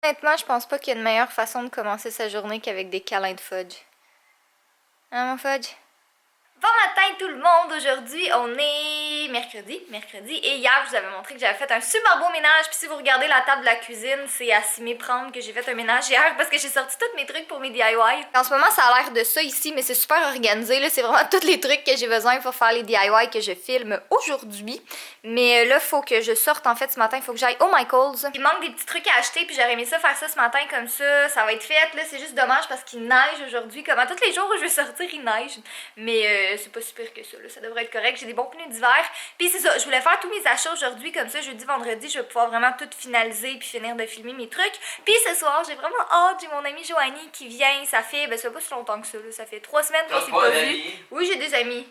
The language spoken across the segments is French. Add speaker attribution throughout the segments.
Speaker 1: Honnêtement, je pense pas qu'il y a une meilleure façon de commencer sa journée qu'avec des câlins de fudge. Hein, mon fudge? Bon matin tout le monde, aujourd'hui on est mercredi, et hier je vous avais montré que j'avais fait un super beau ménage, puis si vous regardez la table de la cuisine, c'est à s'y méprendre que j'ai fait un ménage hier parce que j'ai sorti tous mes trucs pour mes DIY. En ce moment ça a l'air de ça ici, mais c'est super organisé, là, c'est vraiment tous les trucs que j'ai besoin pour faire les DIY que je filme aujourd'hui. Mais là, faut que je sorte en fait ce matin, il faut que j'aille au Michael's. Il manque des petits trucs à acheter, puis j'aurais aimé ça faire ça ce matin comme ça va être fait, là, c'est juste dommage parce qu'il neige aujourd'hui, comme à tous les jours où je vais sortir il neige, mais c'est pas si pire que ça, là. Ça devrait être correct. J'ai des bons pneus d'hiver. Puis c'est ça, je voulais faire tous mes achats aujourd'hui, comme ça, jeudi, vendredi, je vais pouvoir vraiment tout finaliser puis finir de filmer mes trucs. Puis ce soir, j'ai vraiment hâte, j'ai mon amie Joanie qui vient, ça fait pas si longtemps que ça, là. Ça fait 3 semaines qu'on s'est pas vu. Oui, j'ai des amis.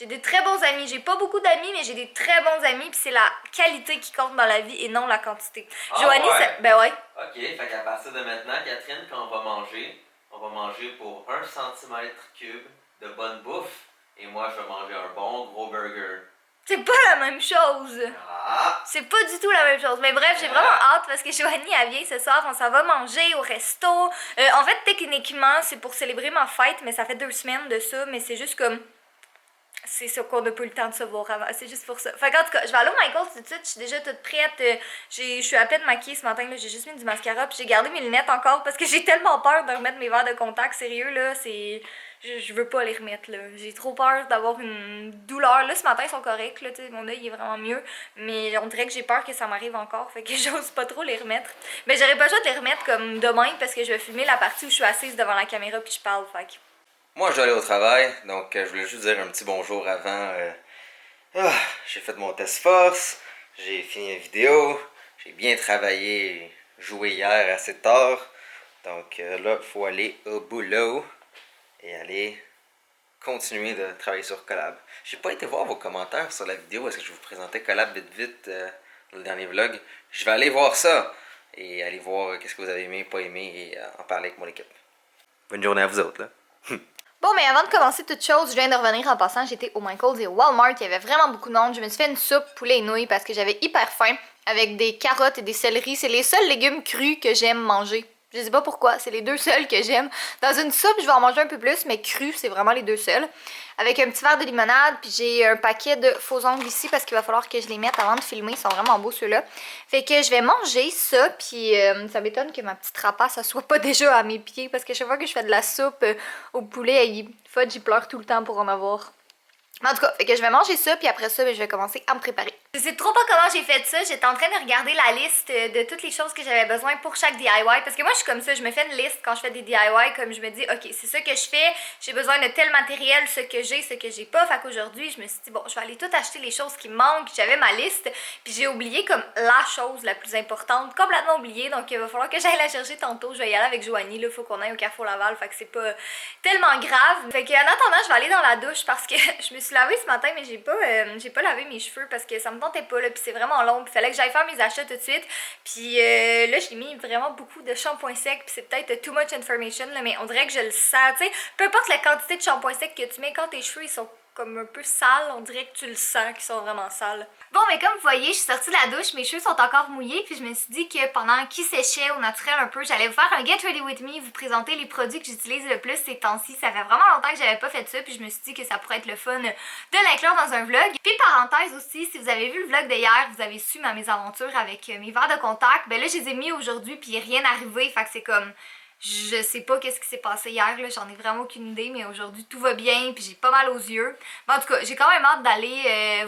Speaker 1: J'ai des très bons amis. J'ai pas beaucoup d'amis, mais j'ai des très bons amis. Puis c'est la qualité qui compte dans la vie et non la quantité.
Speaker 2: Ah,
Speaker 1: Joanie,
Speaker 2: ouais.
Speaker 1: Ben ouais.
Speaker 2: Ok, fait qu'à partir de maintenant, Catherine, quand on va manger pour 1 cm3 de bonne bouffe. Et moi, je vais manger un bon gros burger.
Speaker 1: C'est pas la même chose.
Speaker 2: Ah!
Speaker 1: C'est pas du tout la même chose. Mais bref, j'ai vraiment hâte parce que Joanie, elle vient ce soir. On s'en va manger au resto. En fait, techniquement, c'est pour célébrer ma fête, mais ça fait 2 semaines de ça. Mais c'est juste comme... C'est ça qu'on n'a pas eu le temps de se voir avant. C'est juste pour ça. Fait qu'en tout cas, je vais aller au Michael's tout de suite. Je suis déjà toute prête. Je suis à peine maquillée ce matin. J'ai juste mis du mascara. Puis j'ai gardé mes lunettes encore parce que j'ai tellement peur de remettre mes verres de contact. Sérieux, là, c'est... Je veux pas les remettre, là. J'ai trop peur d'avoir une douleur. Là, ce matin, ils sont corrects, là. T'sais, mon œil est vraiment mieux. Mais on dirait que j'ai peur que ça m'arrive encore. Fait que j'ose pas trop les remettre. Mais j'aurais pas le choix de les remettre comme demain parce que je vais filmer la partie où je suis assise devant la caméra puis je parle. Fait que...
Speaker 2: Moi, je dois aller au travail, donc je voulais juste dire un petit bonjour avant. J'ai fait mon test force, j'ai fini la vidéo, j'ai bien travaillé, joué hier assez tard. Donc là, il faut aller au boulot et aller continuer de travailler sur Collab. J'ai pas été voir vos commentaires sur la vidéo, est-ce que je vous présentais Collab vite dans le dernier vlog. Je vais aller voir ça et aller voir qu'est-ce que vous avez aimé, pas aimé et en parler avec mon équipe. Bonne journée à vous autres, là.
Speaker 1: Bon, mais avant de commencer toute chose, je viens de revenir en passant, j'étais au Michael's et au Walmart, il y avait vraiment beaucoup de monde. Je me suis fait une soupe poulet et nouilles parce que j'avais hyper faim avec des carottes et des céleris. C'est les seuls légumes crus que j'aime manger. Je sais pas pourquoi, c'est les deux seuls que j'aime. Dans une soupe, je vais en manger un peu plus, mais cru, c'est vraiment les deux seuls. Avec un petit verre de limonade, puis j'ai un paquet de faux ongles ici parce qu'il va falloir que je les mette avant de filmer. Ils sont vraiment beaux ceux-là. Fait que je vais manger ça, puis ça m'étonne que ma petite rapace, ça soit pas déjà à mes pieds parce que chaque fois que je fais de la soupe au poulet, Fudge, il pleure tout le temps pour en avoir. Mais en tout cas, fait que je vais manger ça, puis après ça, je vais commencer à me préparer. Je sais trop pas comment j'ai fait ça. J'étais en train de regarder la liste de toutes les choses que j'avais besoin pour chaque DIY. Parce que moi, je suis comme ça. Je me fais une liste quand je fais des DIY. Comme je me dis, OK, c'est ça que je fais. J'ai besoin de tel matériel, ce que j'ai pas. Fait qu'aujourd'hui, je me suis dit, bon, je vais aller tout acheter les choses qui me manquent. J'avais ma liste. Puis j'ai oublié comme la chose la plus importante. Complètement oubliée. Donc il va falloir que j'aille la chercher tantôt. Je vais y aller avec Joanie. Là, faut qu'on aille au Carrefour Laval. Fait que c'est pas tellement grave. Fait que en attendant, je vais aller dans la douche parce que je me suis lavée ce matin, mais j'ai pas lavé mes cheveux parce que ça me tentait pas, là, puis c'est vraiment long, puis fallait que j'aille faire mes achats tout de suite. Puis là, j'ai mis vraiment beaucoup de shampoing sec, puis c'est peut-être too much information, là, mais on dirait que je le sens, tu sais, peu importe la quantité de shampoing sec que tu mets, quand tes cheveux, ils sont comme un peu sales, on dirait que tu le sens qu'ils sont vraiment sales. Bon, mais comme vous voyez, je suis sortie de la douche, mes cheveux sont encore mouillés, puis je me suis dit que pendant qu'ils séchaient au naturel un peu, j'allais vous faire un Get Ready With Me, vous présenter les produits que j'utilise le plus ces temps-ci. Ça fait vraiment longtemps que j'avais pas fait ça, puis je me suis dit que ça pourrait être le fun de l'inclure dans un vlog. Puis parenthèse aussi, si vous avez vu le vlog d'hier, vous avez su ma mésaventure avec mes verres de contact, ben là je les ai mis aujourd'hui, puis il n'est rien arrivé, fait que c'est comme... Je sais pas qu'est-ce qui s'est passé hier, là, j'en ai vraiment aucune idée, mais aujourd'hui tout va bien, puis j'ai pas mal aux yeux. Mais en tout cas, j'ai quand même hâte d'aller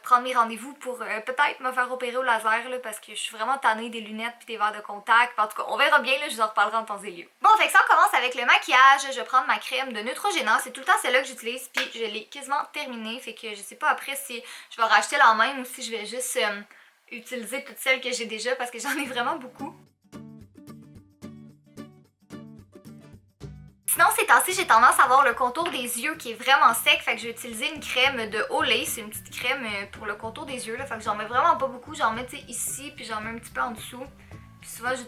Speaker 1: prendre mes rendez-vous pour peut-être me faire opérer au laser, là, parce que je suis vraiment tannée des lunettes puis des verres de contact. En tout cas, on verra bien, là, je vous en reparlerai en temps et lieu. Bon, fait que ça, on commence avec le maquillage. Je vais prendre ma crème de Neutrogena, c'est tout le temps celle-là que j'utilise, puis je l'ai quasiment terminée, fait que je sais pas après si je vais racheter la même ou si je vais juste utiliser toutes celles que j'ai déjà, parce que j'en ai vraiment beaucoup. Sinon, ces temps-ci, j'ai tendance à avoir le contour des yeux qui est vraiment sec, fait que je vais utiliser une crème de Olay, c'est une petite crème pour le contour des yeux, là, fait que j'en mets vraiment pas beaucoup, j'en mets ici, puis j'en mets un petit peu en dessous. Puis souvent, je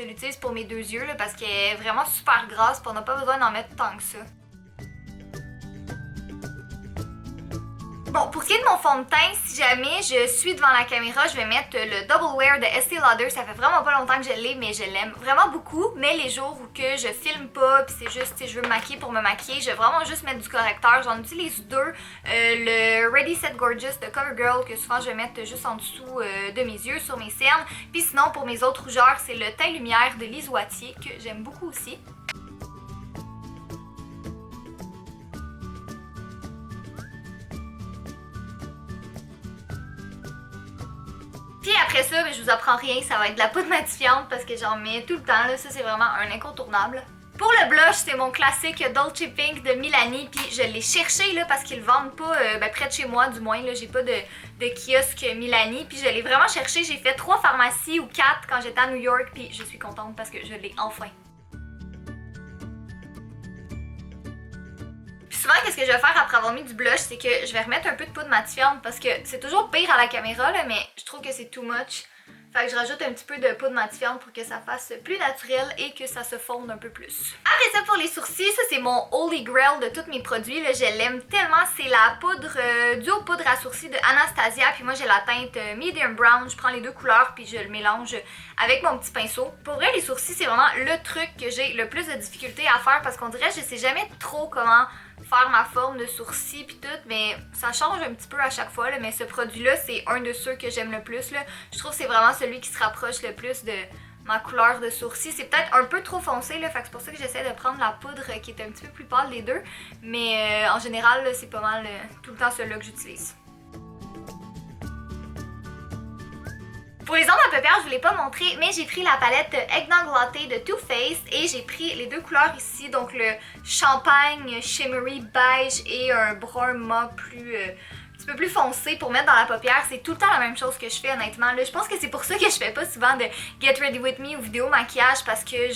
Speaker 1: l'utilise pour mes deux yeux, là, parce qu'elle est vraiment super grasse, puis on n'a pas besoin d'en mettre tant que ça. Bon, Bon, pour ce qui est de mon fond de teint, si jamais je suis devant la caméra, je vais mettre le Double Wear de Estée Lauder. Ça fait vraiment pas longtemps que je l'ai, mais je l'aime vraiment beaucoup. Mais les jours où que je filme pas, puis c'est juste, je veux me maquiller pour me maquiller, je vais vraiment juste mettre du correcteur. J'en utilise deux. Le Ready Set Gorgeous de CoverGirl, que souvent je vais mettre juste en dessous de mes yeux, sur mes cernes. Puis sinon, pour mes autres rougeurs, c'est le Teint Lumière de Lise Wattier, que j'aime beaucoup aussi. Puis après ça, ben, je vous apprends rien, ça va être de la poudre matifiante parce que j'en mets tout le temps, là. Ça c'est vraiment un incontournable. Pour le blush, c'est mon classique Dolce Pink de Milani, puis je l'ai cherché là parce qu'ils le vendent pas près de chez moi, du moins là, j'ai pas de kiosque Milani, puis je l'ai vraiment cherché. J'ai fait 3 pharmacies ou 4 quand j'étais à New York, puis je suis contente parce que je l'ai enfin. Souvent, qu'est-ce que je vais faire après avoir mis du blush, c'est que je vais remettre un peu de poudre matifiante parce que c'est toujours pire à la caméra, là, mais je trouve que c'est too much. Fait que je rajoute un petit peu de poudre matifiante pour que ça fasse plus naturel et que ça se fonde un peu plus. Après ça, pour les sourcils, ça c'est mon holy grail de tous mes produits. Là, je l'aime tellement. C'est la poudre duo poudre à sourcils de Anastasia. Puis moi j'ai la teinte medium brown. Je prends les deux couleurs puis je le mélange avec mon petit pinceau. Pour vrai, les sourcils, c'est vraiment le truc que j'ai le plus de difficulté à faire parce qu'on dirait que je sais jamais trop comment faire ma forme de sourcil puis tout, mais ça change un petit peu à chaque fois là, mais ce produit là c'est un de ceux que j'aime le plus là. Je trouve que c'est vraiment celui qui se rapproche le plus de ma couleur de sourcil. C'est peut-être un peu trop foncé là, fait que c'est pour ça que j'essaie de prendre la poudre qui est un petit peu plus pâle des deux, mais en général c'est pas mal tout le temps celui-là que j'utilise. Pour les ombres à paupières, je vous l'ai pas montré, mais j'ai pris la palette Eggnog Latte de Too Faced et j'ai pris les deux couleurs ici, donc le champagne shimmery beige et un brun mat plus un petit peu plus foncé pour mettre dans la paupière. C'est tout le temps la même chose que je fais honnêtement. Là, je pense que c'est pour ça que je fais pas souvent de Get Ready With Me ou vidéo maquillage parce que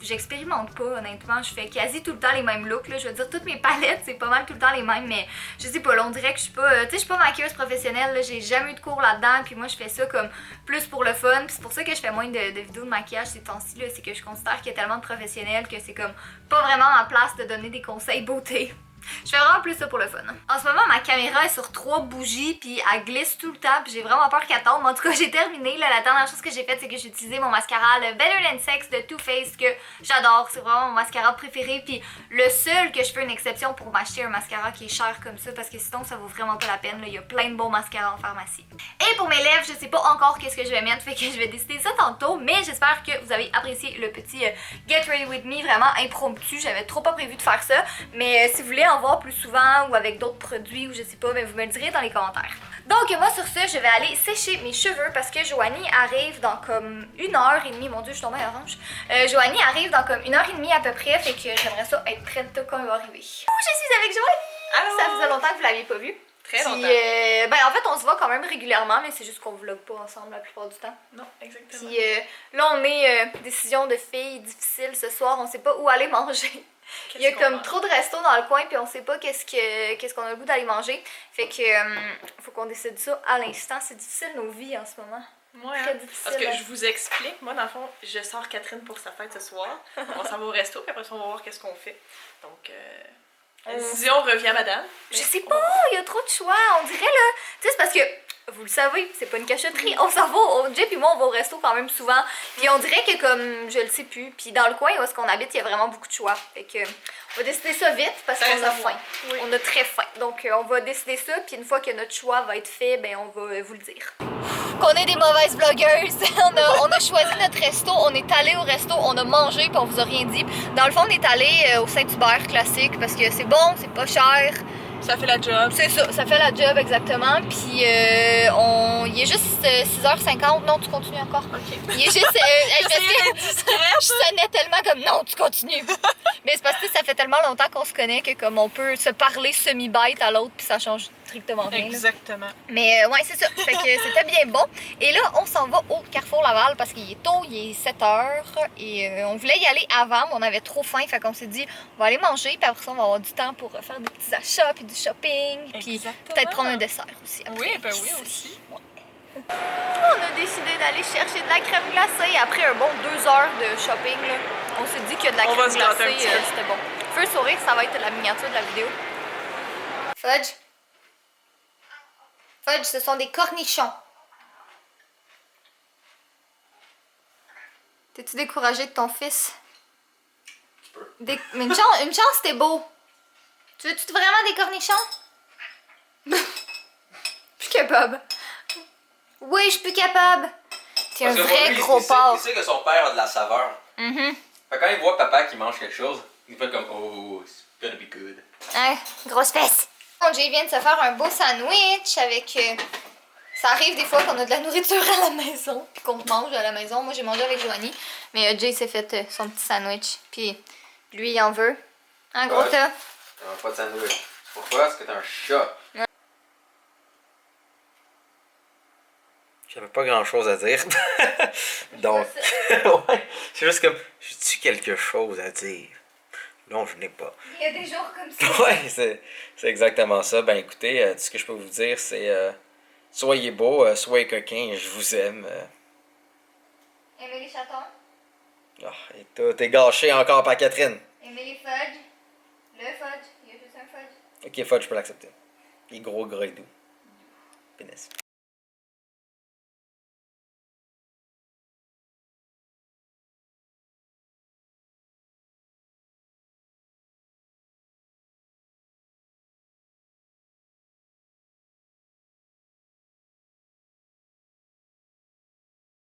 Speaker 1: j'expérimente pas honnêtement. Je fais quasi tout le temps les mêmes looks. Là. Je veux dire, toutes mes palettes, c'est pas mal tout le temps les mêmes, mais je sais pas, là, on dirait que je suis pas, tu sais, je suis pas maquilleuse professionnelle. J'ai jamais eu de cours là-dedans, puis moi je fais ça comme plus pour le fun. Puis c'est pour ça que je fais moins de vidéos de maquillage ces temps-ci. C'est que je considère qu'il y a tellement de professionnels que c'est comme pas vraiment ma place de donner des conseils beauté. Je fais vraiment plus ça pour le fun. En ce moment, ma caméra est sur 3 bougies puis elle glisse tout le temps puis j'ai vraiment peur qu'elle tombe. En tout cas, j'ai terminé. Là, la dernière chose que j'ai faite, c'est que j'ai utilisé mon mascara, le Better Than Sex de Too Faced que j'adore. C'est vraiment mon mascara préféré puis le seul que je fais une exception pour m'acheter un mascara qui est cher comme ça parce que sinon, ça vaut vraiment pas la peine. Là. Il y a plein de bons mascaras en pharmacie. Et pour mes lèvres, je sais pas encore qu'est-ce que je vais mettre, fait que je vais décider ça tantôt, mais j'espère que vous avez apprécié le petit Get Ready With Me vraiment impromptu. J'avais trop pas prévu de faire ça, mais si vous voulez en voir plus souvent ou avec d'autres produits ou je sais pas, ben vous me le direz dans les commentaires. Donc moi sur ce, je vais aller sécher mes cheveux parce que Joanie arrive dans comme 1h30. Mon dieu, je suis tombée orange. Joanie arrive dans comme 1h30 à peu près, fait que j'aimerais ça être prête quand elle va arriver. Oh, je suis avec Joanie! Allô! Ça faisait longtemps que vous l'aviez pas vue.
Speaker 3: Très longtemps.
Speaker 1: Ben en fait, on se voit quand même régulièrement, mais c'est juste qu'on vlog pas ensemble la plupart du temps.
Speaker 3: Non, exactement.
Speaker 1: Puis là, on est décision de filles difficile ce soir, on sait pas où aller manger. Il y a comme trop de restos dans le coin, puis on sait pas qu'est-ce qu'on a le goût d'aller manger. Fait que faut qu'on décide ça à l'instant. C'est difficile nos vies en ce moment.
Speaker 3: Ouais,
Speaker 1: très difficile.
Speaker 3: Parce que je vous explique, moi dans le fond, je sors Catherine pour sa fête ce soir. On s'en va au resto, puis après ça, on va voir qu'est-ce qu'on fait. Donc, la décision revient à madame.
Speaker 1: Je sais pas, il y a trop de choix. On dirait là. Tu sais, c'est parce que. Vous le savez, c'est pas une cachotterie. On s'en va, Jay et moi, on va au resto quand même souvent. Puis on dirait que comme, je le sais plus, puis dans le coin où est-ce qu'on habite, il y a vraiment beaucoup de choix. Fait que, on va décider ça vite parce qu'on a faim. Oui. On a très faim. Donc on va décider ça, puis une fois que notre choix va être fait, ben on va vous le dire. Qu'on est des mauvaises vlogueuses. on a choisi notre resto, on est allé au resto, on a mangé, puis on vous a rien dit. Dans le fond, on est allé au Saint-Hubert classique parce que c'est bon, c'est pas cher.
Speaker 3: Ça fait la job.
Speaker 1: C'est ça, ça fait la job exactement. Puis il est juste 6h50. Non, tu continues encore.
Speaker 3: Ok.
Speaker 1: Il est juste. Je sonnais tellement comme non, tu continues. Mais c'est parce que ça fait tellement longtemps qu'on se connaît que comme on peut se parler semi-bête à l'autre puis ça change strictement rien.
Speaker 3: Exactement.
Speaker 1: Là. Mais ouais, c'est ça. Fait que c'était bien bon. Et là, on s'en va au Carrefour Laval parce qu'il est tôt, il est 7h. Et on voulait y aller avant, mais on avait trop faim. Fait qu'on s'est dit, on va aller manger. Puis après ça, on va avoir du temps pour faire des petits achats puis du shopping. Puis peut-être prendre un dessert aussi. Après.
Speaker 3: Oui, ben oui, aussi.
Speaker 1: Ouais. On a décidé d'aller chercher de la crème glacée après un bon 2 heures de shopping. Là. On s'est dit que de la crème glacée, c'était bon. Feu sourire, ça va être la miniature de la vidéo. Fudge? Fudge, ce sont des cornichons. T'es-tu découragé de ton fils? Mais une chance, t'es beau. Tu veux-tu vraiment des cornichons? Plus capable. Oui, je suis plus capable. T'es un vrai gros porc.
Speaker 2: Il sait que son père a de la saveur.
Speaker 1: Mhm.
Speaker 2: Fait quand il voit papa qui mange quelque chose, il fait comme oh, it's gonna be good.
Speaker 1: Hein, grosse fesse. Bon, Jay vient de se faire un beau sandwich avec. Ça arrive des fois qu'on a de la nourriture à la maison, puis qu'on mange à la maison. Moi, j'ai mangé avec Joanie, mais Jay s'est fait son petit sandwich, puis lui, il en veut. Hein, gros
Speaker 2: Ouais.
Speaker 1: tas?
Speaker 2: Pas de sandwich. Pourquoi? Parce que t'es un chat.
Speaker 1: Ouais.
Speaker 2: J'avais pas grand chose à dire. Donc, ouais, c'est juste comme, j'ai-tu quelque chose à dire? Non, je n'ai pas.
Speaker 1: Il y a des jours comme ça.
Speaker 2: Ouais, c'est exactement ça. Ben écoutez, tout ce que je peux vous dire, c'est soyez beaux, soyez coquins, je vous aime.
Speaker 1: Aimez les chatons,
Speaker 2: Et tout est gâché encore par Catherine.
Speaker 1: aimez les fudge. Le fudge, il y a juste un fudge.
Speaker 2: Ok, Fudge, je peux l'accepter. Il est gros, gras et doux. Pénis.